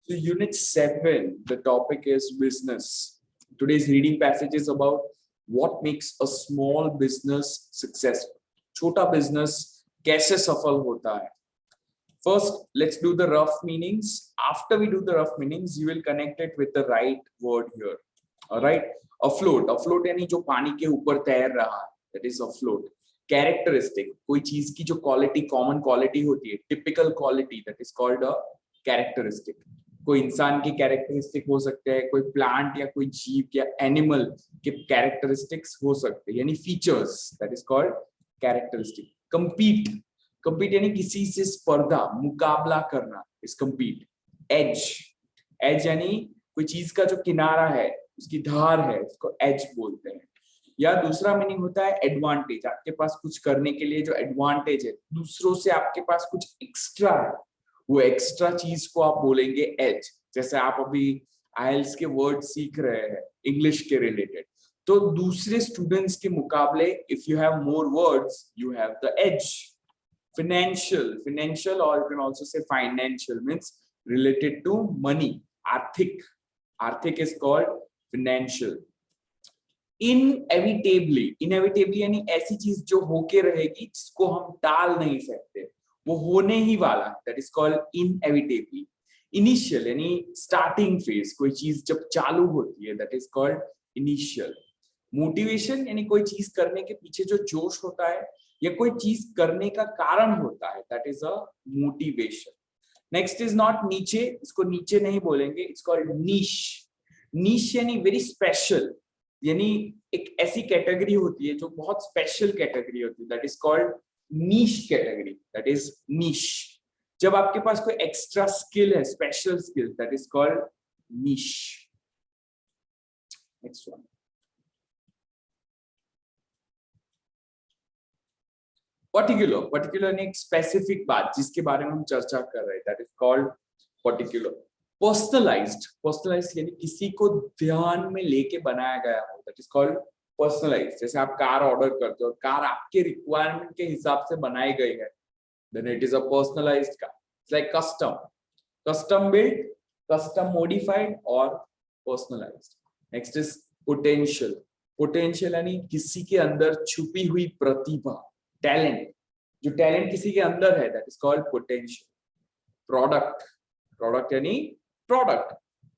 So Unit 7, the topic is business. Today's reading passage is about what makes a small business successful. छोटा business कैसे सफल होता है? First, let's do the rough meanings. After we do the rough meanings, you will connect it with the right word here. All right. Afloat. Afloat यानी जो पानी के ऊपर तैर रहा है. That is afloat. Characteristic. कोई चीज की जो quality, common quality होती है, typical quality, that is called a characteristic. कोई इंसान की characteristic हो सकते हैं, कोई plant या कोई जीव या animal के characteristics हो सकते हैं, यानी features, that is called characteristic. Compete. Compete यानी किसी से स्पर्धा, मुकाबला करना, is compete. Edge. Edge यानी कोई चीज का जो किनारा है, उसकी धार है, उसको edge बोलते हैं. या दूसरा मीनिंग होता है एडवांटेज. आपके पास कुछ करने के लिए जो एडवांटेज है, दूसरों से आपके पास कुछ एक्स्ट्रा है, वो एक्स्ट्रा चीज को आप बोलेंगे एज. जैसे आप अभी IELTS के वर्ड सीख रहे हैं इंग्लिश के रिलेटेड, तो दूसरे स्टूडेंट्स के मुकाबले if you have more words you have the edge. Financial or you can also say financial means related to money. Arthik is called financial. Inevitably यानी ऐसी चीज जो होके रहेगी, जिसको हम टाल नहीं सकते, वो होने ही वाला है, that is called inevitably. Initial यानी starting phase, कोई चीज जब चालू होती है, that is called initial. Motivation यानी कोई चीज करने के पीछे जो जोश होता है या कोई चीज करने का कारण होता है, that is a motivation. Next is not नीचे, इसको नीचे नहीं बोलेंगे, it's called niche. Niche यानी very special, यानी एक ऐसी कैटेगरी होती है जो बहुत स्पेशल कैटेगरी होती है, that is called niche category, that is niche. जब आपके पास कोई एक्स्ट्रा स्किल है, special skill, that is called niche. Next one, particular. Particular यानी एक स्पेसिफिक बात जिसके बारे में हम चर्चा कर रहे हैं, that is called particular. Personalised यानी किसी को ध्यान में लेके बनाया गया हो, दैट इज कॉल्ड पर्सनलाइज्ड. जैसे आप कार ऑर्डर करते हो, कार आपके रिक्वायरमेंट के हिसाब से बनाई गई है, then it is a personalised car. It's like custom built, custom modified और पर्सनलाइज्ड. नेक्स्ट इज पोटेंशियल यानी किसी के अंदर छुपी हुई प्रतिभा, टैलेंट. जो टैलेंट किसी के अंदर है, that is called potential. Product यानी प्रोडक्ट.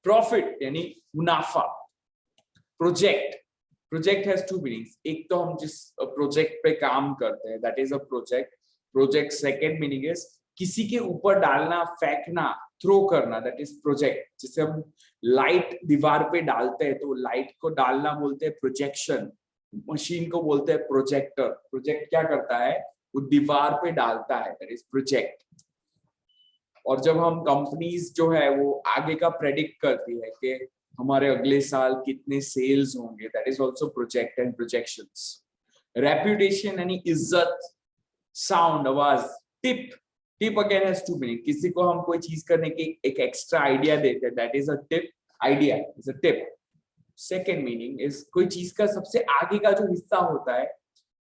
प्रॉफिट यानी मुनाफा. Project has two meanings. एक तो हम जिस प्रोजेक्ट पे काम करते हैं, that is a project. Second meaning is किसी के ऊपर डालना, फेंकना, थ्रो करना, दैट इज प्रोजेक्ट. जैसे हम लाइट दीवार पे डालते हैं तो लाइट को डालना बोलते हैं प्रोजेक्शन. मशीन को बोलते हैं प्रोजेक्टर. प्रोजेक्ट क्या करता है, वो दीवार पे डालता है, दैट इज प्रोजेक्ट. और जब हम कंपनीज जो है वो आगे का प्रेडिक्ट करती है कि हमारे अगले साल कितने सेल्स होंगे, that is also project and projections. Reputation यानी इज्जत, साउंड, आवाज. Tip again has two meaning. किसी को हम कोई चीज करने की एक एक्स्ट्रा आइडिया देते हैं, that is a tip. Idea is a tip. Second meaning is कोई चीज का सबसे आगे का जो हिस्सा होता है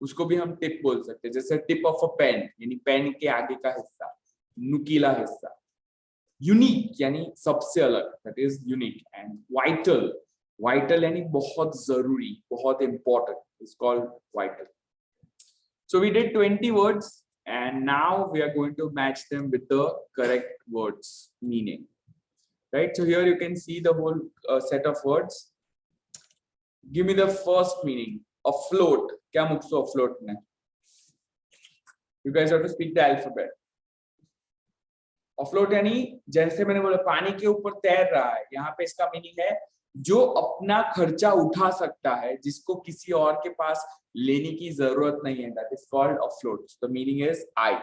उसको भी हम टिप बोल सकते हैं. जैसे टिप ऑफ अ पेन यानी पेन के आगे का हिस्सा, नुकीला हिस्सा. यूनिक यानी सबसे अलग, that is unique. And vital यानी बहुत जरूरी, बहुत important, is called vital. So we did 20 words and now we are going to match them with the correct words meaning. Right, so here you can see the whole set of words. Give me the first meaning. Afloat. क्या मुक्सो afloat में? You guys have to speak the alphabet. Afloat यानी जैसे मैंने बोला पानी के ऊपर तैर रहा है. यहाँ पे इसका मीनिंग है जो अपना खर्चा उठा सकता है, जिसको किसी और के पास लेने की जरूरत नहीं है, that is called afloat. So the meaning is I.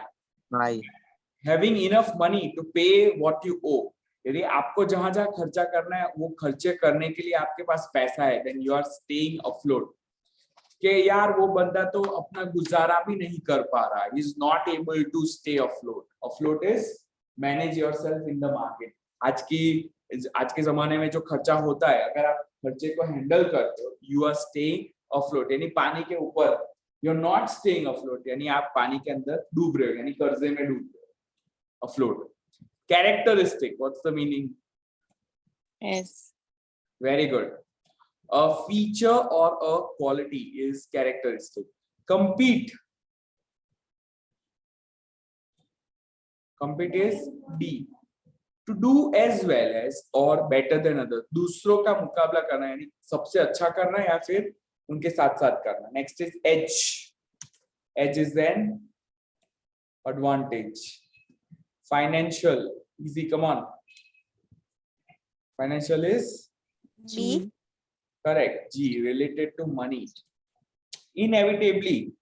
Having enough money to pay what you owe. यदि आपको जहां जहां खर्चा करना है वो खर्चे करने के लिए आपके पास पैसा है, then you are staying afloat. कि यार वो बंदा तो अपना गुजारा भी नहीं कर पा रहा है, he is not able to stay afloat. Afloat is manage yourself in the market. आज के जमाने में जो खर्चा होता है, अगर आप खर्चे को हैंडल करते हो, you are staying afloat यानी पानी के ऊपर. You are not staying afloat यानी आप पानी के अंदर डूब रहे हो, यानी कर्जे में डूब रहे हो. Afloat. Characteristic, what's the meaning? Yes. Very good. A feature or a quality is characteristic. Compete. Compete is D. To do as well as or better than others. दूसरों का मुकाबला करना यानी सबसे अच्छा करना या फिर उनके साथ साथ करना. Next is edge. Edge is an advantage. Financial. Easy, come on. Financial is G. correct. G, related to money. Inevitably.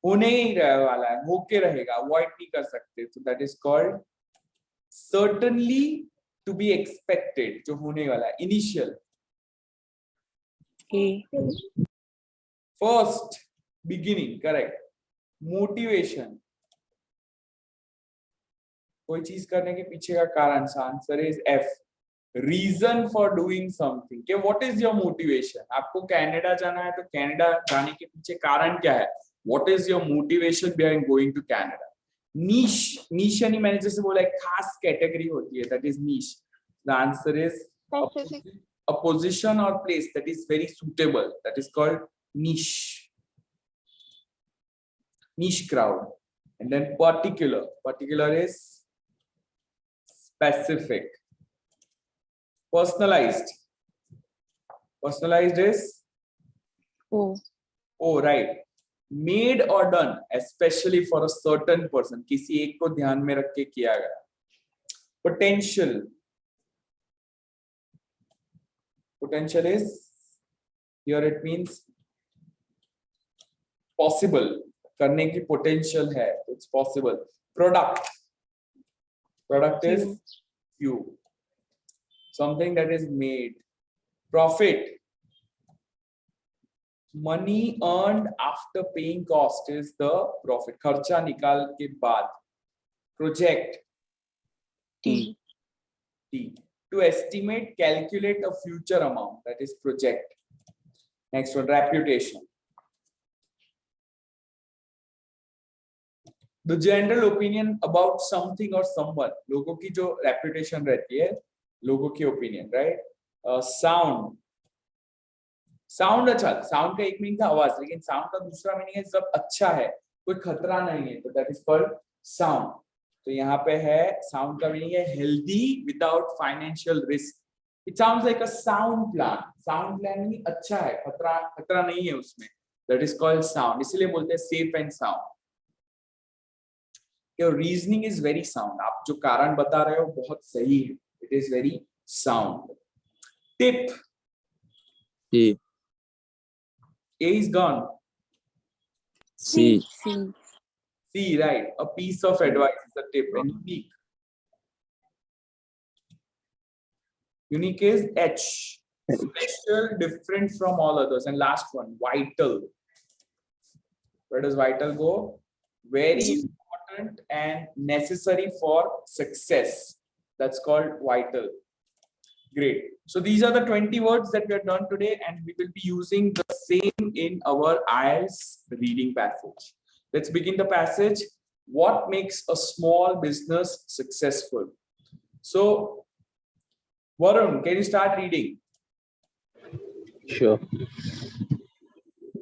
होने ही रहने वाला है, होके रहेगा, अवॉइड नहीं कर सकते. So that is called certainly to be expected. जो होने वाला है. Initial. A. First, beginning, correct. Motivation. कोई चीज करने के पीछे का कारण. Answer is F. Reason for doing something. Okay, what is your motivation? आपको कनाडा जाना है तो कनाडा जाने के पीछे कारण क्या है? What is your motivation behind going to Canada? Niche. Niche यानी मैंने जैसे बोला एक खास कैटेगरी होती है. That is niche. The answer is a position or place that is very suitable. That is called niche. Niche crowd. And then particular. Particular is specific. Personalized. Personalized is O. Oh, right. Made or done especially for a certain person. किसी एक को ध्यान में रख के किया गया. Potential. Potential is here it means possible. करने की potential है. It's possible. Product. Product is few. Something that is made. Profit. Money earned after paying cost is the profit. खर्चा निकाल के बाद. Project. T. T. To estimate, calculate a future amount. That is project. Next one, reputation. The general opinion about something or someone. लोगों की जो reputation रहती है, लोगों की opinion, right? Sound. साउंड अच्छा. साउंड का एक मीनिंग था आवाज, लेकिन साउंड का दूसरा मीनिंग है सब अच्छा है, कोई खतरा नहीं है, तो दैट इज कॉल्ड साउंड. तो यहाँ पे है साउंड का मीनिंग है healthy without financial risk. It sounds like a sound plan. Sound plan meaning अच्छा है, खतरा खतरा नहीं है उसमें. That is called sound. इसलिए बोलते हैं safe and sound. Your reasoning is very sound. आप जो कारण बता रहे हो बहुत सही है. It is very sound. Tip. C. A is gone. C. C, right. A piece of advice is a tip. And unique. Unique is H. Special, different from all others. And last one, vital. Where does vital go? Very important and necessary for success. That's called vital. Great. So these are the 20 words that we have done today, and we will be using the same in our IELTS reading passage. Let's begin the passage. What makes a small business successful? So, Varun, can you start reading? Sure.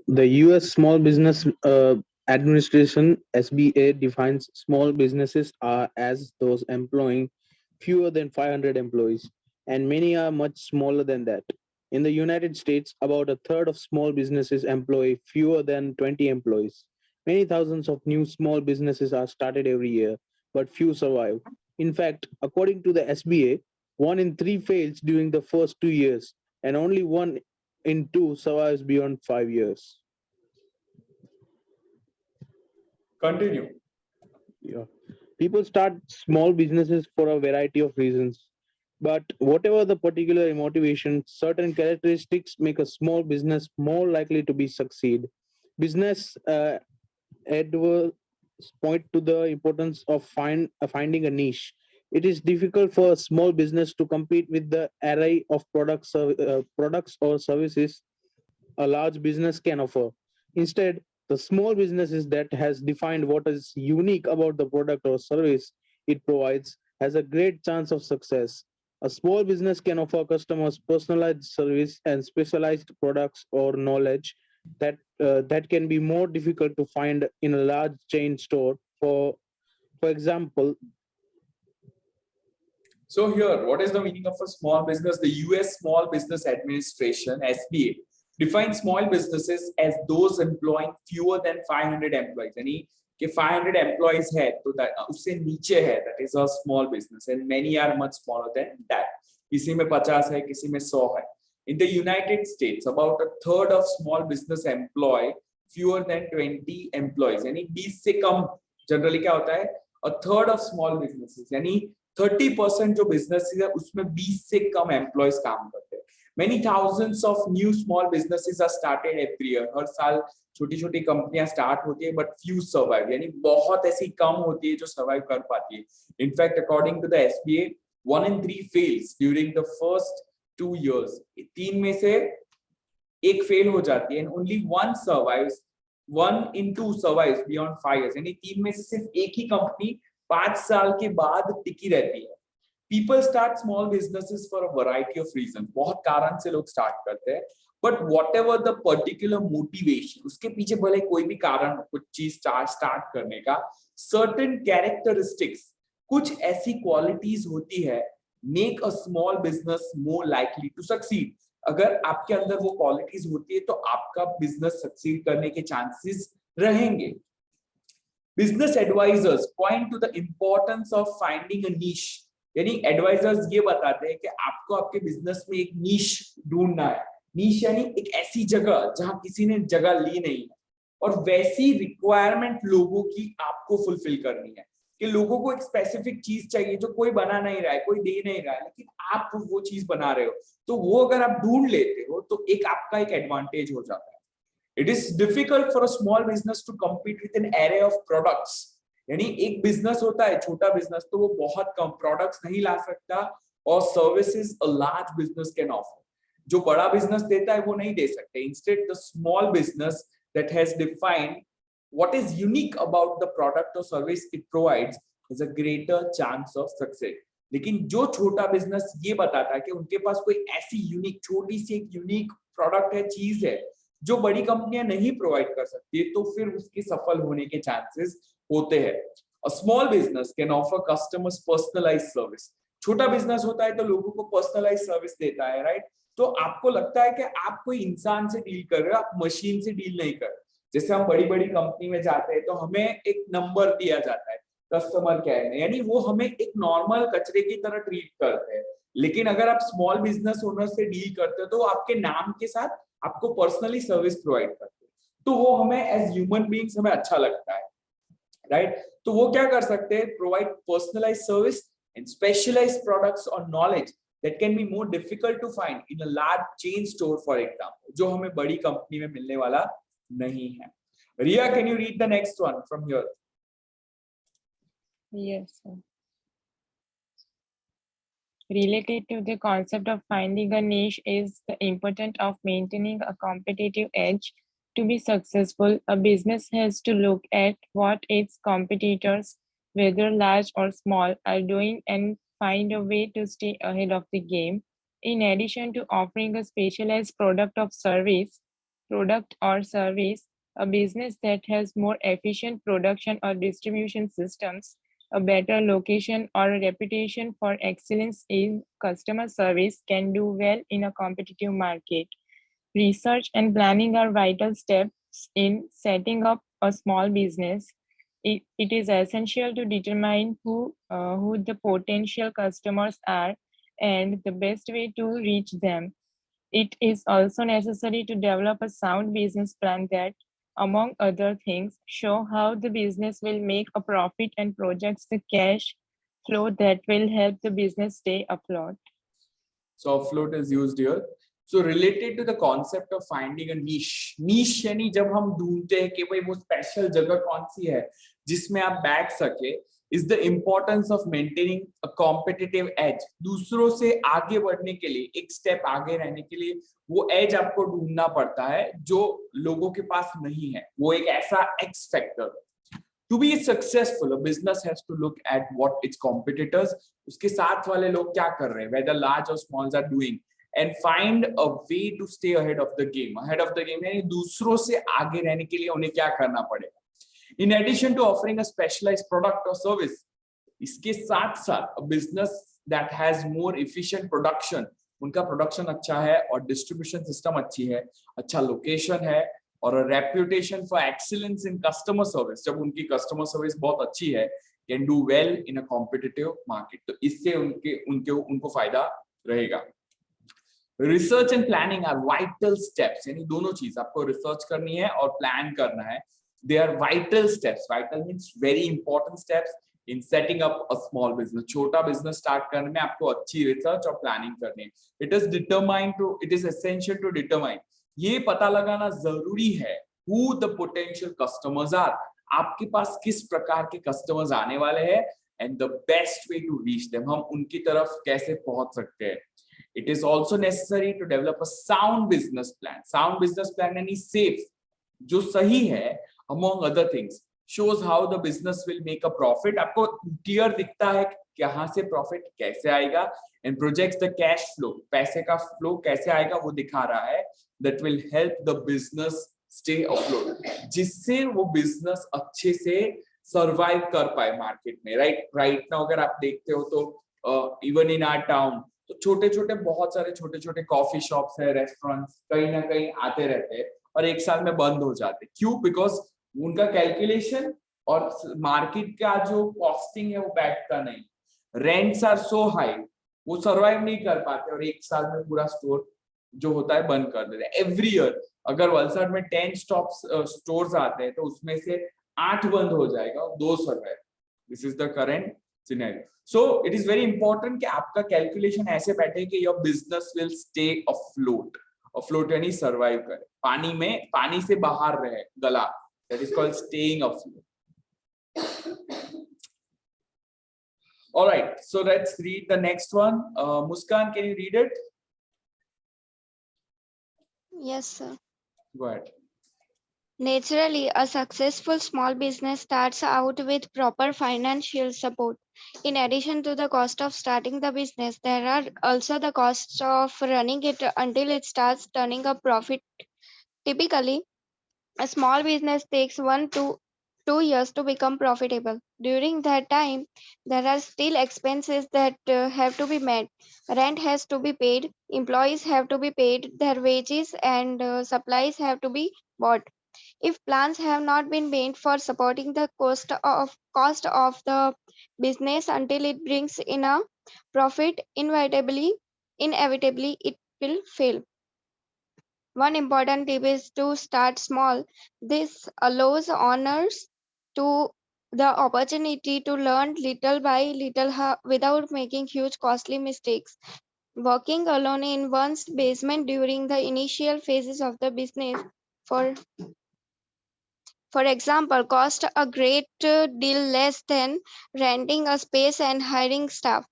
The US Small Business Administration (SBA) defines small businesses are as those employing fewer than 500 employees, and many are much smaller than that. In the United States, about a third of small businesses employ fewer than 20 employees. Many thousands of new small businesses are started every year, but few survive. In fact, according to the SBA, 1 in 3 fails during the first 2 years, and only 1 in 2 survives beyond 5 years. Continue. Yeah. People start small businesses for a variety of reasons. But whatever the particular motivation, certain characteristics make a small business more likely to be succeed. Business adverts point to the importance of finding a niche. It is difficult for a small business to compete with the array of products or services a large business can offer. Instead, the small businesses that has defined what is unique about the product or service it provides has a great chance of success. A small business can offer customers personalized service and specialized products or knowledge that can be more difficult to find in a large chain store. For example, So here, what is the meaning of a small business? The US Small Business Administration (SBA) defines small businesses as those employing fewer than 500 employees. यानी कि 500 employees है तो उससे नीचे है, that is a small business, and many are much smaller than that. किसी में 50 है, किसी में 100 है. In the United States, about a third of small business employ fewer than 20 employees. यानी 20 से कम जनरली क्या होता है? A third of small businesses यानी 30% जो businesses है उसमें 20 से कम employees काम करते हैं. Many thousands of new small businesses are started every year. हर साल छोटी-छोटी कंपनियां स्टार्ट होती है, but few survive. यानी बहुत ऐसी कम होती है जो survive कर पाती है. In fact, according to the SBA, 1 in 3 fails during the first 2 years. 3 में से एक फेल हो जाती है, and only 1 survives. 1 in 2 survives beyond 5 years. यानी 3 में से सिर्फ एक ही कंपनी 5 साल के बाद टिकी रहती है. People start small businesses for a variety of reasons. बहुत कारण से लोग स्टार्ट करते हैं, but whatever the particular motivation, उसके पीछे भले कोई भी कारण हो कुछ चीज स्टार्ट करने का, certain characteristics, कुछ ऐसी क्वालिटीज होती है, make a small business more likely to succeed. अगर आपके अंदर वो क्वालिटीज होती है तो आपका बिजनेस सक्सीड करने के चांसेस रहेंगे. Business advisors point to the importance of finding a niche. यानी एडवाइजर्स ये बताते हैं कि आपको आपके बिजनेस में एक नीश ढूंढना है. नीश यानी एक ऐसी जगह जहां किसी ने जगह ली नहीं है, और वैसी रिक्वायरमेंट लोगों की आपको फुलफिल करनी है कि लोगों को एक स्पेसिफिक चीज चाहिए जो कोई बना नहीं रहा है, कोई दे नहीं रहा है, लेकिन आप वो चीज बना रहे हो, तो वो अगर आप ढूंढ लेते हो तो एक आपका एक एडवांटेज हो जाता है. It is difficult for a small business to compete with an array of products. यानी एक बिजनेस होता है छोटा बिजनेस, तो वो बहुत कम प्रोडक्ट्स नहीं ला सकता और services a large business can offer. जो बड़ा बिजनेस देता है वो नहीं दे सकते. Instead the small business that has defined what is unique about the product or service it provides is a greater chance of success. लेकिन जो छोटा बिजनेस ये बताता है कि उनके पास कोई ऐसी यूनिक छोटी सी एक यूनिक प्रोडक्ट है, चीज है जो बड़ी कंपनियां नहीं प्रोवाइड कर सकती, तो फिर उसके सफल होने के चांसेस होते हैं. A small business can offer customers personalized service. छोटा बिजनेस होता है तो लोगों को पर्सनलाइज सर्विस देता है, राइट? तो आपको लगता है कि आप कोई इंसान से डील कर रहे हो, आप मशीन से डील नहीं कर रहे. जैसे हम बड़ी बड़ी कंपनी में जाते हैं तो हमें एक नंबर दिया जाता है कस्टमर केयर में, यानी वो हमें एक नॉर्मल कचरे की तरह ट्रीट करते हैं. लेकिन अगर आप स्मॉल बिजनेस ओनर से डील करते हो तो आपके नाम के साथ आपको पर्सनली सर्विस प्रोवाइड करते हैं, तो वो हमें एज ह्यूमन बीइंग्स हमें अच्छा लगता है, राइट? तो वो क्या कर सकते हैं? Provide personalised service and specialised products और knowledge that can be more difficult to find in a large chain store, for example, जो हमें बड़ी कंपनी में मिलने वाला नहीं है. Ria, can you read the next one from here? Yes, sir. Related to the concept of finding a niche is the importance of maintaining a competitive edge. To be successful, a business has to look at what its competitors, whether large or small, are doing and find a way to stay ahead of the game. In addition to offering a specialized product or service, a business that has more efficient production or distribution systems, a better location, or a reputation for excellence in customer service can do well in a competitive market. Research and planning are vital steps in setting up a small business. It is essential to determine who the potential customers are and the best way to reach them. It is also necessary to develop a sound business plan that, among other things, show how the business will make a profit and projects the cash flow that will help the business stay afloat. So afloat is used here. So related to the concept of finding a niche यानी जब हम ढूंढते हैं कि भाई वो special जगह कौन सी है जिसमें आप बैठ सके, is the importance of maintaining a competitive edge. दूसरों से आगे बढ़ने के लिए, एक स्टेप आगे रहने के लिए वो एज आपको ढूंढना पड़ता है जो लोगों के पास नहीं है. वो एक ऐसा x factor. To be successful, a business has to look at what its competitors, उसके साथ वाले लोग क्या कर रहे हैं, whether large or small are doing, and find a way to stay ahead of the game. Ahead of the game यानी दूसरों से आगे रहने के लिए उन्हें क्या करना पड़ेगा. In addition to offering a specialized product or service, इसके साथ साथ a business that has more efficient production, उनका प्रोडक्शन अच्छा है और डिस्ट्रीब्यूशन सिस्टम अच्छी है, अच्छा लोकेशन है और reputation for excellence in customer service, जब उनकी कस्टमर सर्विस बहुत अच्छी है, can do well in a competitive market. तो इससे उनको फायदा रहेगा. Research and planning are vital steps, यानी दोनों चीज, आपको रिसर्च करनी है और प्लान करना है. They are vital steps. Vital means very important steps in setting up a small business. छोटा business start करने में आपको अच्छी research और planning करनी है. It is essential to determine. ये पता लगाना जरूरी है who the potential customers are. आपके पास किस प्रकार के customers आने वाले हैं and the best way to reach them. हम उनकी तरफ कैसे पहुंच सकते हैं. It is also necessary to develop a sound business plan. Sound business plan यानी safe, जो सही है, among other things. Shows how the business will make a profit. आपको क्लियर दिखता है कहां से प्रॉफिट कैसे आएगा, and projects the cash flow, पैसे का फ्लो कैसे आएगा वो दिखा रहा है. That will help the business stay afloat, जिससे वो बिजनेस अच्छे से सरवाइव कर पाए मार्केट में. राइट नाउ अगर आप देखते हो तो इवन इन आवर टाउन तो छोटे छोटे बहुत सारे छोटे छोटे कॉफी शॉप्स है, रेस्टोरेंट्स कहीं ना कहीं आते रहते हैं और एक साल में बंद हो जाते. क्यों? बिकॉज उनका कैलकुलेशन और मार्केट का जो कॉस्टिंग है वो बैठता नहीं. रेंट्स आर सो हाई, वो सरवाइव नहीं कर पाते और एक साल में पूरा स्टोर जो होता है बंद कर देते हैं. एवरी ईयर अगर वलसाड में 10 स्टोर्स आते हैं तो उसमें से 8 बंद हो जाएगा और 2 survive. This is the current scenario. So it is very important कि आपका कैलकुलेशन ऐसे बैठे कि your business will stay afloat. Afloat यानी सरवाइव करे, पानी में, पानी से बाहर रहे, गला. That is called staying afloat. All right, so let's read the next one. Muskan, can you read it? Yes, sir. Go ahead. Naturally, a successful small business starts out with proper financial support. In addition to the cost of starting the business, there are also the costs of running it until it starts turning a profit. Typically, a small business takes 1 to 2 years to become profitable. During that time, there are still expenses that have to be met. Rent has to be paid, employees have to be paid their wages, and supplies have to be bought. If plans have not been made for supporting the cost of the business until it brings in a profit, inevitably it will fail. One important tip is to start small. This allows owners to the opportunity to learn little by little without making huge costly mistakes. Working alone in one's basement during the initial phases of the business, for example, cost a great deal less than renting a space and hiring staff.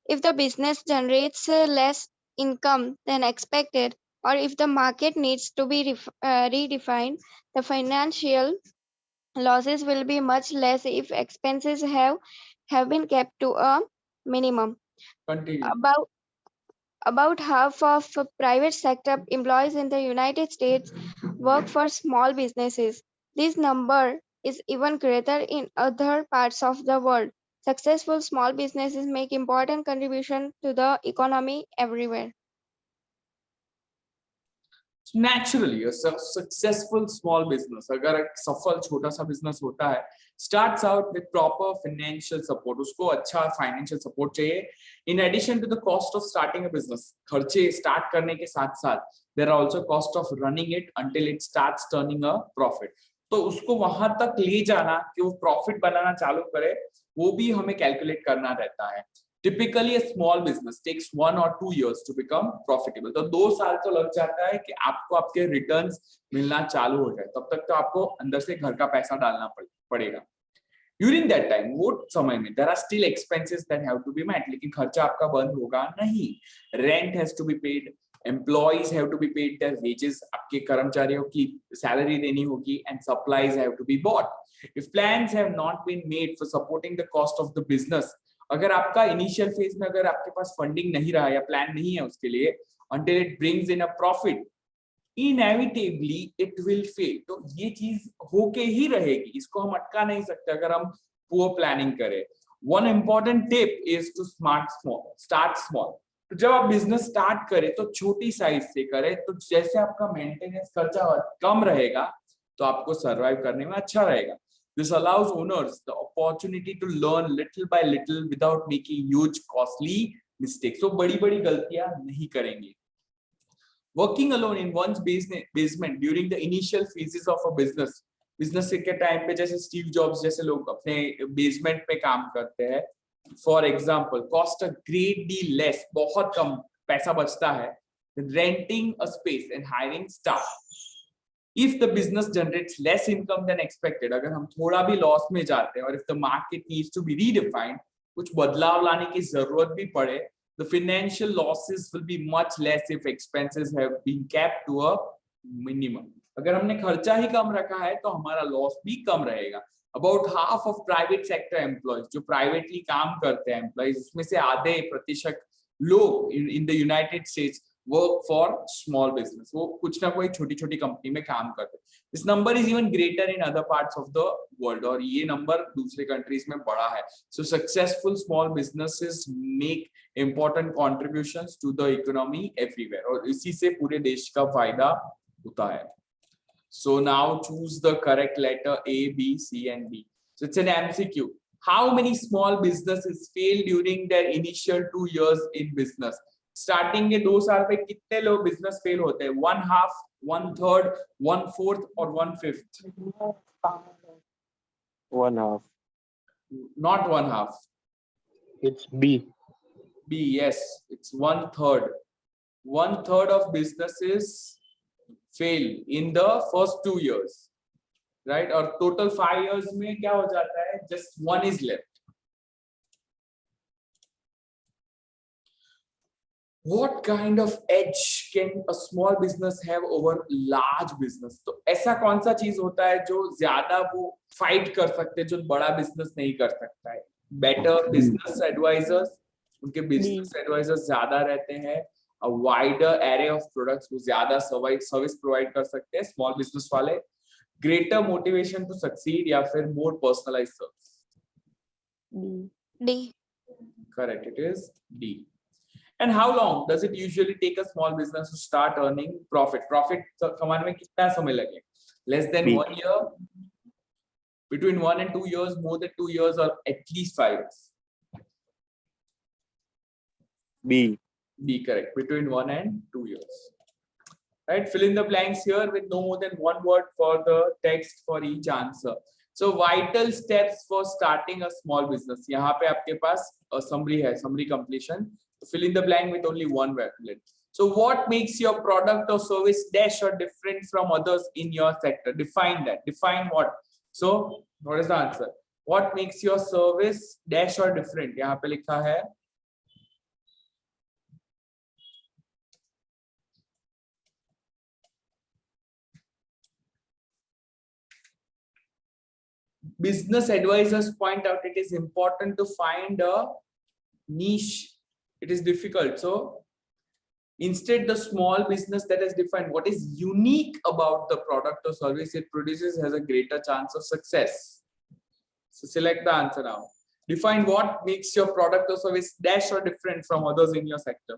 If the business generates less income than expected, or if the market needs to be redefined, the financial losses will be much less if expenses have been kept to a minimum. Continue. About half of private sector employees in the United States work for small businesses. This number is even greater in other parts of the world. Successful small businesses make important contribution to the economy everywhere. Naturally, a successful small business, अगर एक सफल छोटा सा business होता है, starts out with proper financial support. उसको अच्छा financial support चाहिए. In addition to the cost of starting a business, खर्चे start करने के साथ साथ there are also cost of running it until it starts turning a profit. तो उसको वहां तक ले जाना कि वो प्रॉफिट बनाना चालू करे, वो भी हमें कैलकुलेट करना रहता है. Typically, a small business takes 1 or 2 years to become profitable. तो 2 साल तो लग जाता है कि आपको आपके रिटर्न्स मिलना चालू हो जाए. तब तक तो आपको अंदर से घर का पैसा डालना पड़ेगा. During that time, वो समय में there are still expenses that have to be met. लेकिन खर्चा आपका बंद होगा नहीं. Rent has to be paid, employees have to be paid their wages, आपके कर्मचारियों की सैलरी देनी होगी, and supplies have to be bought. If plans have not been made for supporting the cost of the business, अगर आपका initial phase में अगर आपके पास फंडिंग नहीं रहा या प्लान नहीं है उसके लिए, until it brings in a profit, inevitably it will fail. तो ये चीज होके ही रहेगी, इसको हम अटका नहीं सकते अगर हम poor planning करें. One important tip is to start small. तो जब आप बिजनेस स्टार्ट करें तो छोटी साइज से करें, तो जैसे आपका मेंटेनेंस खर्चा कम रहेगा तो आपको सर्वाइव करने में अच्छा रहेगा. This allows owners the opportunity to learn little by little without making huge costly mistakes. So बड़ी-बड़ी गलतियां नहीं करेंगे. Working alone in one's basement during the initial phases of a business के टाइम पे जैसे स्टीव जॉब्स जैसे लोग अपने बेसमेंट पे काम करते हैं, for example, cost a great deal less, बहुत कम पैसा बचता है, renting a space and hiring staff. If the business generates less income than expected, अगर हम थोड़ा भी लॉस में जाते हैं और if the market needs to be redefined, कुछ बदलाव लाने की जरूरत भी पड़े, the financial losses will be much less if expenses have been kept to a minimum. अगर हमने खर्चा ही कम रखा है तो हमारा लॉस भी कम रहेगा. About half of private sector employees, जो प्राइवेटली काम करते हैं एम्प्लॉइज, उसमें से आधे प्रतिशत लोग in the United States work for small business. वो कुछ ना कोई छोटी छोटी कंपनी में काम करते हैं. This number is even greater in other parts of the world, और ये नंबर दूसरे कंट्रीज में बड़ा है. So successful small businesses make important contributions to the economy everywhere, और इसी से पूरे देश का फायदा होता है. So now choose the correct letter A, B, C, and D. So it's an MCQ. How many small businesses fail during their initial 2 years in business? Starting के 2 साल पे कितने लोग बिजनेस फेल होते हैं? 1/2, 1/3, 1/4 और 1/5? 1/2. Not 1/2. It's B. B, yes, it's 1/3. 1/3 of businesses fail in the first 2 years, right? और total 5 years में क्या हो जाता है? Just 1 is left. What kind of edge can a small business have over large business? तो ऐसा कौन सा चीज होता है जो ज्यादा वो फाइट कर सकते हैं जो बड़ा बिजनेस नहीं कर सकता है? बेटर बिजनेस एडवाइजर्स, उनके बिजनेस एडवाइजर्स ज्यादा रहते हैं. A wider array of products, वो ज्यादा सर्विस प्रोवाइड कर सकते हैं स्मॉल बिजनेस वाले. ग्रेटर मोटिवेशन टू सक्सीड, या फिर more personalised service. D. Correct, it is D. And how long does it usually take a small business to start earning profit? Profit कमाने में कितना समय लगे? Less than 1 year, between 1 and 2 years, more than 2 years, or at least 5 years? B. B, correct. Between 1 and 2 years. Right? Fill in the blanks here with no more than 1 word for the text for each answer. So vital steps for starting a small business. यहाँ पे आपके पास summary है, summary completion. Fill in the blank with only 1 word. So what makes your product or service dash or different from others in your sector? Define that. Define what? So what is the answer? What makes your service dash or different? यहाँ पे लिखा है business advisors point out it is important to find a niche. It is difficult. So instead, the small business that is defined what is unique about the product or service it produces has a greater chance of success. So select the answer now. Define what makes your product or service dash or different from others in your sector.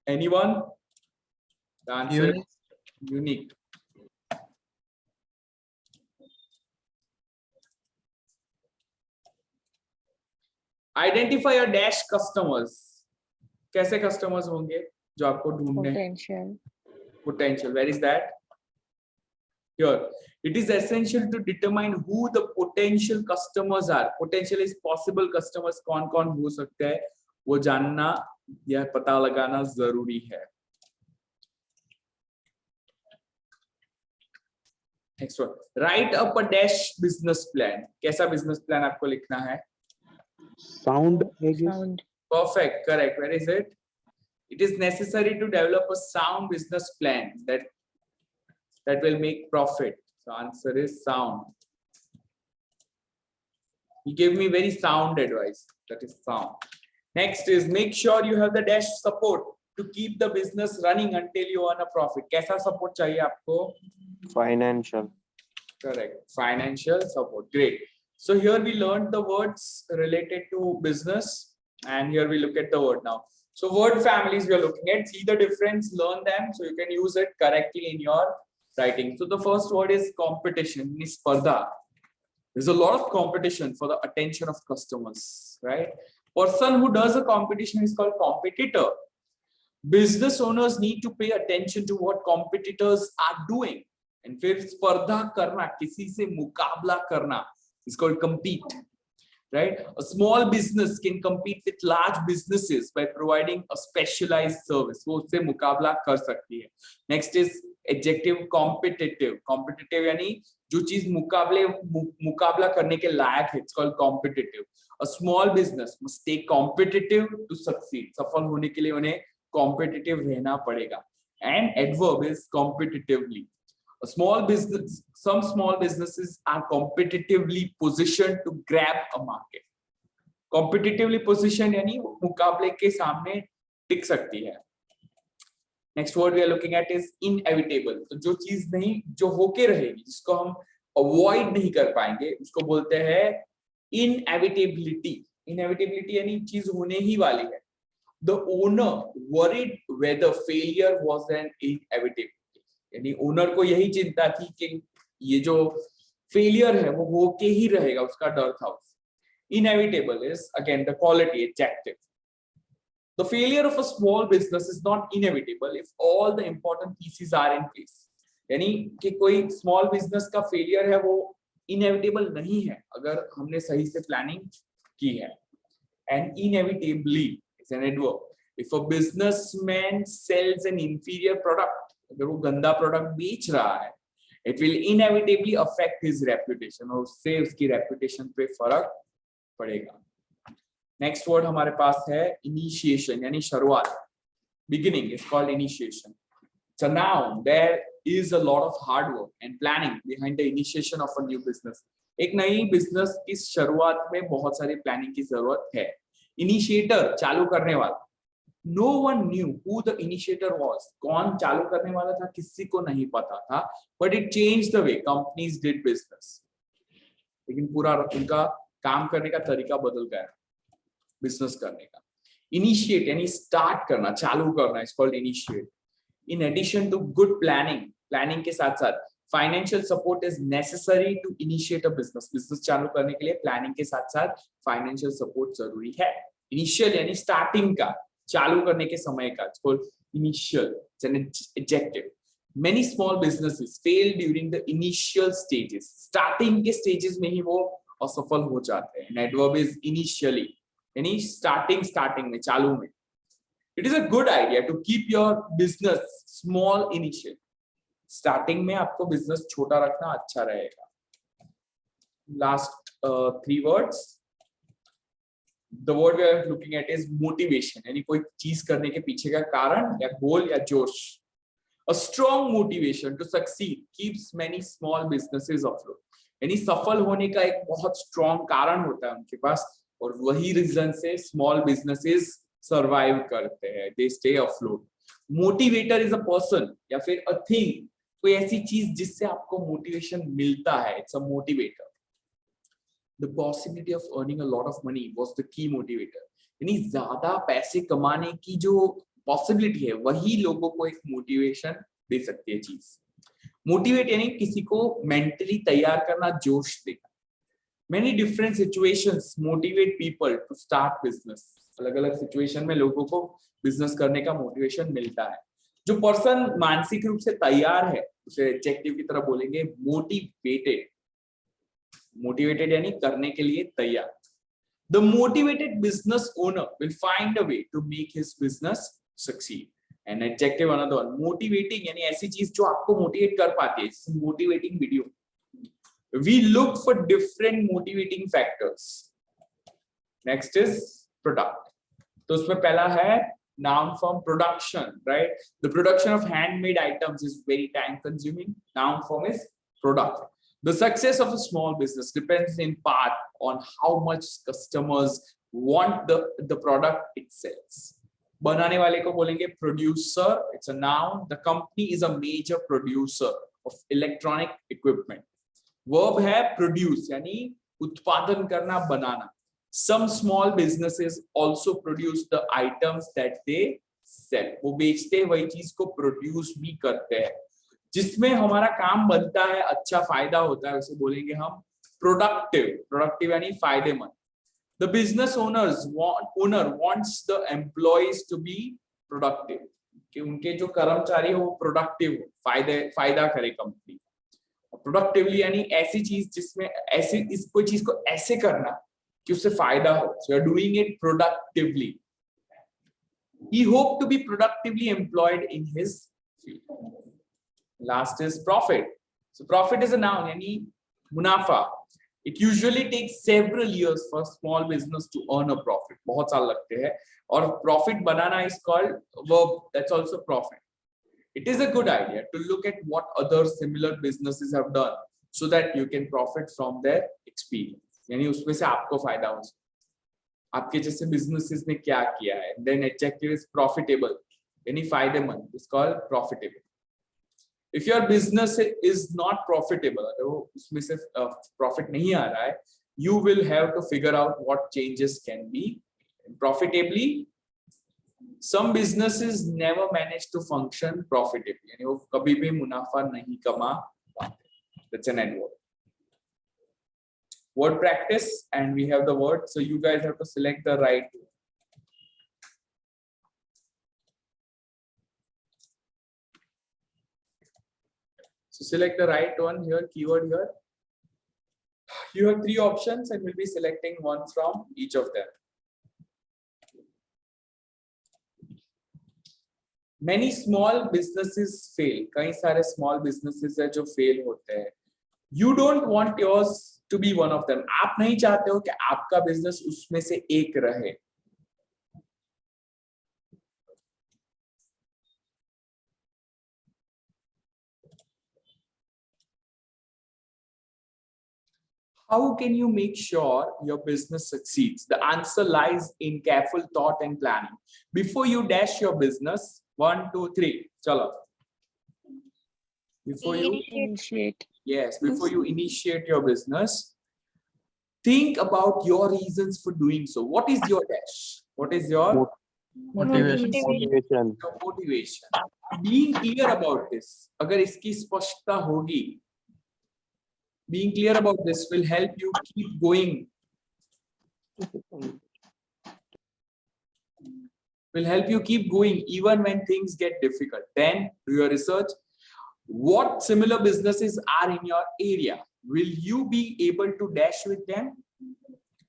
Anyone? The answer is unique. Identify your dash customers. कैसे customers होंगे जो आपको ढूंढने? Potential. Where is that? Here. It is essential to determine who the potential customers are. Potential is possible customers. कौन-कौन हो सकते हैं वो जानना या पता लगाना जरूरी है. Next one. Write up a dash business plan. कैसा business plan आपको लिखना है? Sound, I guess. Sound. Perfect, correct. Where is it? It is necessary to develop a sound business plan that that will make profit. So answer is sound. He gave me very sound advice. That is sound. Next is make sure you have the dash support to keep the business running until you earn a profit. कैसा support चाहिए आपको? Financial. Correct. Financial support. Great. So here we learned the words related to business, and here we look at the word now. So word families we are looking at. See the difference, learn them, so you can use it correctly in your writing. So the first word is competition. Spardha. There's a lot of competition for the attention of customers, right? Person who does a competition is called competitor. Business owners need to pay attention to what competitors are doing. And फिर स्पर्धा करना, किसी से मुकाबला करना is called compete, right? A small business can compete with large businesses by providing a specialized service. वो उससे मुकाबला कर सकती है. Next is adjective competitive. Competitive यानी जो चीज मुकाबला करने के लायक है, it's called competitive. A small business must stay competitive to succeed. सफल होने के लिए उन्हें competitive रहना पड़ेगा. And adverb is competitively. A small business, some small businesses are competitively positioned to grab a market. Competitively positioned यानी मुकाबले के सामने टिक सकती है. Next word we are looking at is inevitable. तो जो चीज नहीं, जो होके रहेगी, जिसको हम avoid नहीं कर पाएंगे, उसको बोलते हैं inevitability. Inevitability यानी चीज होने ही वाली है. The owner worried whether failure was an inevitability. यानी ओनर को यही चिंता थी कि ये जो फेलियर है वो होके ही रहेगा, उसका डर था. Inevitable is again the quality adjective. The failure of a small business is not inevitable if all the important pieces are in place. यानी कि कोई small business का failure है वो inevitable नहीं है अगर हमने सही से planning की है. And inevitably is an adverb. If a businessman sells an inferior product, अगर वो गंदा प्रोडक्ट बेच रहा है, it will inevitably affect his reputation, और उससे उसकी reputation पे फर्क पड़ेगा. नेक्स्ट वर्ड हमारे पास है initiation यानी शुरुआत. Beginning is called initiation. So now there is a lot of hard work and planning behind the initiation of a new business. एक नई बिजनेस की शुरुआत में बहुत सारी प्लानिंग की जरूरत है. इनिशिएटर चालू करने वाला. No one knew who the initiator was. कौन चालू करने वाला था किसी को नहीं पता था. But it changed the way companies did business. लेकिन पूरा उनका काम करने का तरीका बदल गया बिजनेस करने का. Initiate यानी स्टार्ट करना, चालू करना is called initiate. In addition to good planning के साथ साथ financial support is necessary to initiate a business. Business चालू करने के लिए planning के साथ साथ financial support जरूरी है. Initial यानी starting का, चालू करने के समय का, it's called initial. It's an adjective. Many small businesses fail during the initial stages. Starting के stages में ही वो असफल हो जाते हैं. And adverb is initially. यानी starting में, चालू में. It is a good idea to keep your business small initially. Starting में आपको business छोटा रखना अच्छा रहेगा. Last 3 words. The word we are looking at is motivation. यानी कोई चीज करने के पीछे का कारण या गोल या जोश. A strong motivation to succeed keeps many small businesses afloat. यानी सफल होने का एक बहुत strong कारण होता है उनके पास, और वही रीजन से small businesses survive करते हैं. They stay afloat. Motivator is a person या फिर a thing. कोई ऐसी चीज जिससे आपको motivation मिलता है. It's a motivator. The possibility of earning a lot of money was the key motivator. यानी ज्यादा पैसे कमाने की जो possibility है वही लोगों को एक motivation दे सकती है चीज. Motivate यानी किसी को mentally तैयार करना, जोश देना. Many different situations motivate people to start business. अलग-अलग situation में लोगों को business करने का motivation मिलता है. जो person मानसिक रूप से तैयार है उसे adjective की तरह बोलेंगे motivated. Motivated यानी करने के लिए तैयार. The motivated business owner will find a way to make his business succeed. An adjective another one. Motivating यानी ऐसी चीज जो आपको motivate कर पाती है. Motivating video. We look for different motivating factors. Next is product. तो उसमें पहला है noun form production, right? The production of handmade items is very time consuming. Noun form is product. The success of a small business depends in part on how much customers want the product it sells. बनाने वाले को बोलेंगे producer, it's a noun. The company is a major producer of electronic equipment. Verb है produce, यानी उत्पादन करना, बनाना. Some small businesses also produce the items that they sell. वो बेचते हैं वही चीज को produce भी करते हैं. जिसमें हमारा काम बनता है, अच्छा फायदा होता है, उसे बोलेंगे हम productive यानी फायदेमंद. The business owner wants the employees to be productive. कि उनके जो कर्मचारी है वो productive हो, फायदा करे कंपनी. Productively यानी ऐसी चीज जिसमें ऐसे इस कोई चीज को ऐसे करना कि उससे फायदा हो. So you're doing it productively. He hoped to be productively employed in his field. Last is profit. So profit is a noun, यानी मुनाफा. It usually takes several years for small business to earn a profit. बहुत साल लगते हैं. और profit banana is called verb. That's also profit. It is a good idea to look at what other similar businesses have done so that you can profit from their experience. यानी उसमें से आपको फायदा हो. आपके जैसे businesses ने क्या किया है. Then adjective is profitable. यानी फायदेमंद. It's called profitable. If your business is not profitable, अगर वो उसमें से profit नहीं आ रहा है, you will have to figure out what changes can be. Profitably, some businesses never manage to function profitably. यानी वो कभी भी मुनाफा नहीं कमा पाते. That's an N word. Word practice, and we have the word. So you guys have to select the right one. So select the right one here, keyword here. You have 3 options and we'll be selecting one from each of them. Many small businesses fail. कई सारे small businesses हैं जो fail होते हैं. You don't want yours to be one of them. आप नहीं चाहते हो कि आपका business उसमें से एक रहे. How can you make sure your business succeeds? The answer lies in careful thought and planning. Before you dash your business, 1, 2, 3. Chalo. Before you Initiate. Yes, before you initiate your business, think about your reasons for doing so. What is your dash? What is your Motivation. Motivation. motivation? Being clear about this. अगर इसकी स्पष्टता होगी, being clear about this will help you keep going. Will help you keep going even when things get difficult. Then do your research. What similar businesses are in your area? Will you be able to dash with them?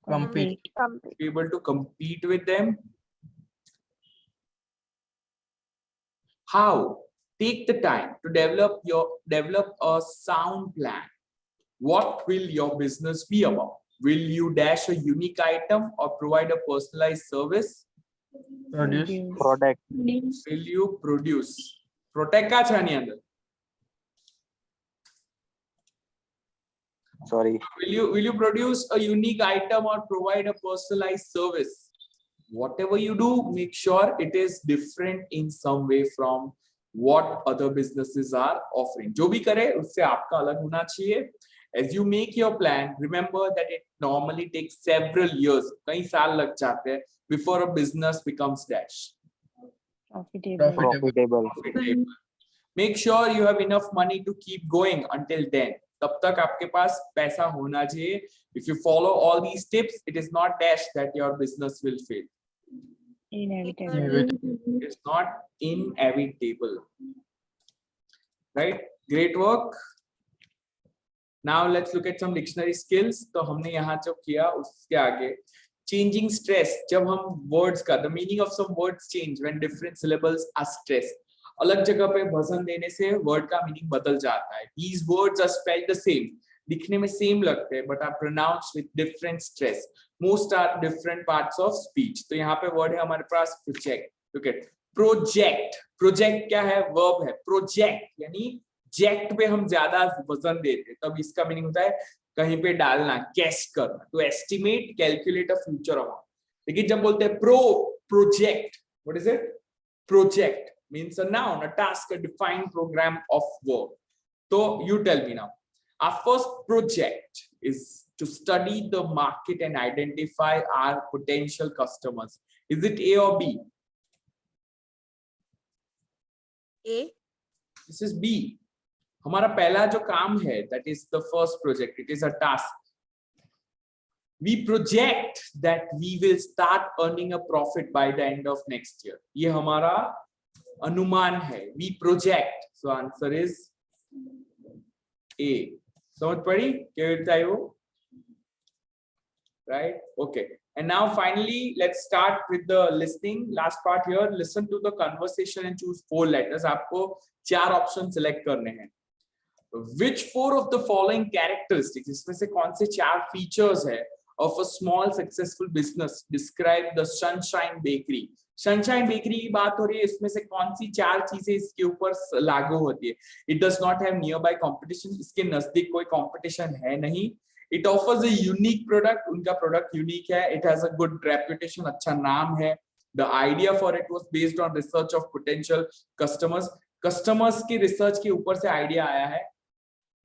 Compete. Be able to compete with them? How? Take the time to develop a sound plan. What will your business be about? Will you dash a unique item or provide a personalized service? Produce. Product. Will you produce? Protect का छानी अंदर. Sorry. Will you produce a unique item or provide a personalized service? Whatever you do, make sure it is different in some way from what other businesses are offering. जो भी करे उससे आपका अलग होना चाहिए. As you make your plan, remember that it normally takes several years, कई साल लग जाते हैं, before a business becomes dash. Profitable. Make sure you have enough money to keep going until then. तब तक आपके पास पैसा होना चाहिए. If you follow all these tips, it is not dash that your business will fail. Inevitable. It's not inevitable. Right? Great work. Now let's look at some dictionary skills. तो हमने यहाँ जो किया उसके आगे changing stress. जब हम words का the meaning of some words change when different syllables are stressed. अलग जगह पे वजन देने से word का meaning बदल जाता है. These words are spelled the same. दिखने में same लगते हैं but are pronounced with different stress. Most are different parts of speech. तो यहाँ पे word है हमारे पास project. Look at project. Project क्या है? वर्ब है. प्रोजेक्ट यानी जेक्ट पे हम ज्यादा वजन देते हैं, तब इसका मीनिंग होता है कहीं पे डालना, गेस करना. तो estimate, calculate a future amount. लेकिन जब बोलते हैं project, what is it? Project means a noun, a task, a defined program of work. So you tell me now, our first project is to study the market and identify our potential customers. Is it A or B? A. This is B. हमारा पहला जो काम है, that is the first project. It is a task. We project that we will start earning a profit by the end of next year. ये हमारा अनुमान है. We project. So answer is A. समझ पड़ी क्या होता है वो? Right? Okay. And now finally, let's start with the listening. Last part here. Listen to the conversation and choose 4 letters. आपको 4 ऑप्शन सिलेक्ट करने हैं. Which 4 of the following characteristics, इसमें से कौन से 4 फीचर्स है of a small successful business describe the Sunshine Bakery? Sunshine bakery की बात हो रही है. इसमें से कौन सी 4 चीजें इसके ऊपर लागू होती है? It does not have near by competition. इसके नजदीक कोई कॉम्पिटिशन है नहीं. It offers a unique product. उनका प्रोडक्ट यूनिक है. It has a good reputation. अच्छा नाम है. The idea for it was based on research of potential customers. Customers की रिसर्च के ऊपर से आइडिया आया है.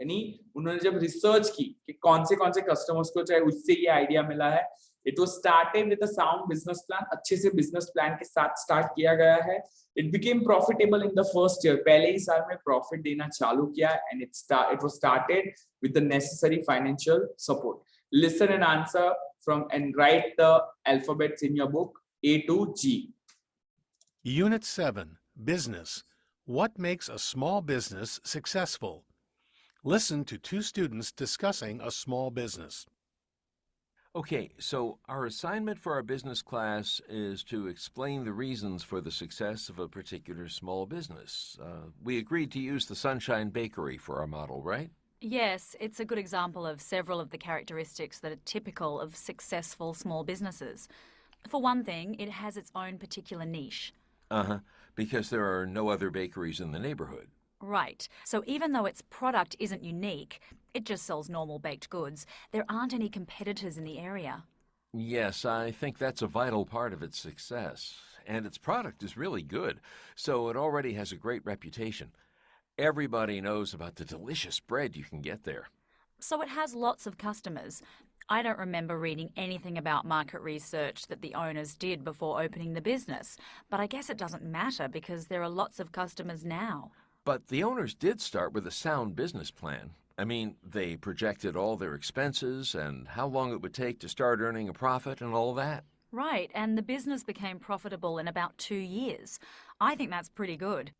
यानी उन्होंने जब रिसर्च की कि कौन से कस्टमर्स को चाहिए, उससे ये आइडिया मिला है. It was started with a sound business plan. अच्छे से बिजनेस प्लान के साथ स्टार्ट किया गया है. It became profitable in the first year. पहले ही साल में प्रॉफिट देना चालू किया. And it was started with the necessary financial support. Listen and answer from and write the alphabets in your book A to G. Unit 7, Business. What makes a small business successful? Listen to 2 students discussing a small business. Okay, so our assignment for our business class is to explain the reasons for the success of a particular small business. We agreed to use the Sunshine Bakery for our model, right? Yes, it's a good example of several of the characteristics that are typical of successful small businesses. For one thing, it has its own particular niche. Uh-huh, because there are no other bakeries in the neighborhood. Right. So even though its product isn't unique, it just sells normal baked goods, there aren't any competitors in the area. Yes, I think that's a vital part of its success. And its product is really good, so it already has a great reputation. Everybody knows about the delicious bread you can get there. So it has lots of customers. I don't remember reading anything about market research that the owners did before opening the business, but I guess it doesn't matter because there are lots of customers now. But the owners did start with a sound business plan. I mean, they projected all their expenses and how long it would take to start earning a profit and all that. Right, and the business became profitable in about 2 years. I think that's pretty good.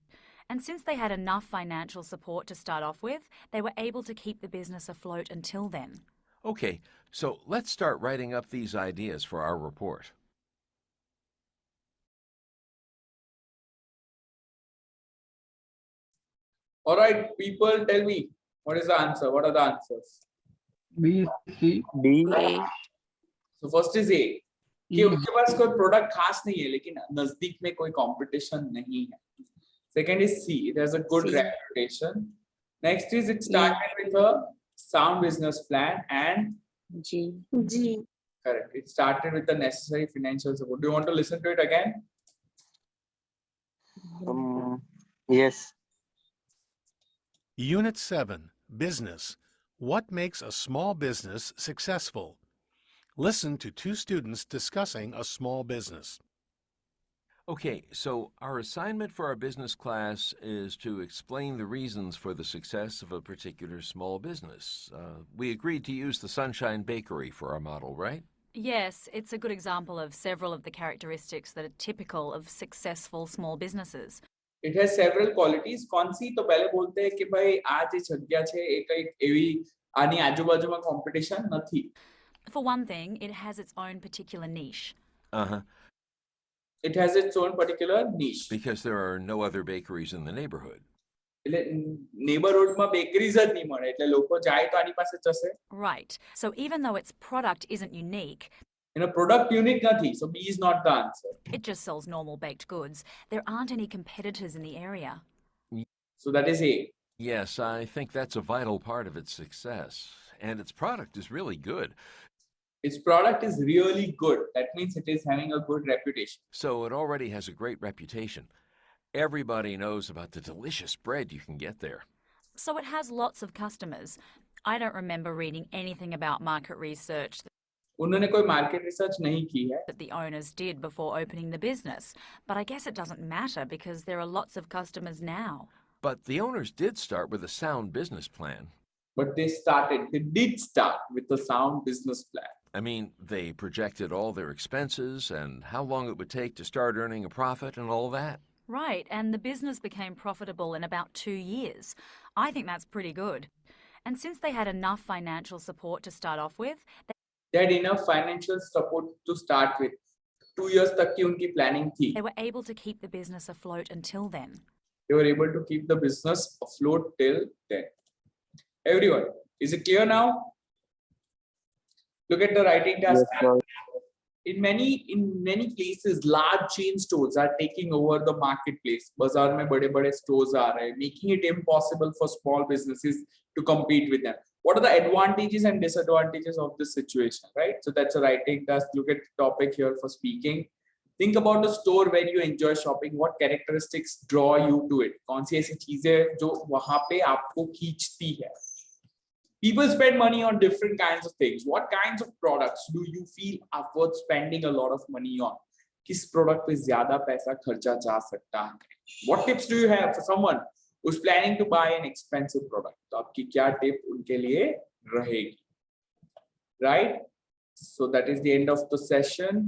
And since they had enough financial support to start off with, they were able to keep the business afloat until then. Okay, so let's start writing up these ideas for our report. All right, people, tell me what is the answer? What are the answers? B, C. B. So first is A. कि उनके पास कोई product खास नहीं है लेकिन नजदीक में कोई कंपटीशन नहीं है. Second is C. It has a good C. reputation. Next is it started with a sound business plan and G. G. correct. It started with the necessary financial support. Do you want to listen to it again? Yes. Unit 7, Business. What makes a small business successful? Listen to 2 students discussing a small business. Okay, so our assignment for our business class is to explain the reasons for the success of a particular small business. We agreed to use the Sunshine Bakery for our model, right? Yes, it's a good example of several of the characteristics that are typical of successful small businesses. It has several qualities. कौन सी? तो पहले बोलते हैं कि भाई आज ये जग्या છે એક એવી આની આજુબાજુમાં કોમ્પિટિશન નથી. For one thing, it has its own particular niche. Uh-huh. It has its own particular niche. Because there are no other bakeries in the neighborhood. એટલે નેબરહુડમાં બેકરીઝ જ નહીં મળે એટલે લોકો જાય તો આની પાસે જશે. Right. So even though its product isn't unique, In a product unit nathi, so B is not the answer. It just sells normal baked goods. There aren't any competitors in the area. So that is A. Yes, I think that's a vital part of its success. And its product is really good. Its product is really good. That means it is having a good reputation. So it already has a great reputation. Everybody knows about the delicious bread you can get there. So it has lots of customers. I don't remember reading anything about market research उन्होंने कोई market research नहीं की है. that the owners did before opening the business, but I guess it doesn't matter because there are lots of customers now. But the owners did start with a sound business plan. But they did start with a sound business plan. I mean, they projected all their expenses and how long it would take to start earning a profit and all that. Right, and the business became profitable in about 2 years. I think that's pretty good. And since they had enough financial support to start off with, They had enough financial support to start with. 2 years तक की उनकी planning थी. they were able to keep the business afloat until then. They were able to keep the business afloat till then. Everyone, is it clear now? Look at the writing task. In many places, large chain stores are taking over the marketplace. बाजार में बड़े-बड़े stores आ रहे हैं, making it impossible for small businesses to compete with them. What are the advantages and disadvantages of this situation, right? So that's a writing task. Look at the topic here for speaking. Think about the store where you enjoy shopping. What characteristics draw you to it? कौन सी ऐसी चीजें जो वहाँ पे आपको खींचती है? People spend money on different kinds of things. What kinds of products do you feel are worth spending a lot of money on? किस product पे ज़्यादा पैसा खर्चा जा सकता है? What tips do you have for someone who's planning to buy an expensive product? तो आपकी क्या tip उनके लिए रहेगी? Right? So that is the end of the session.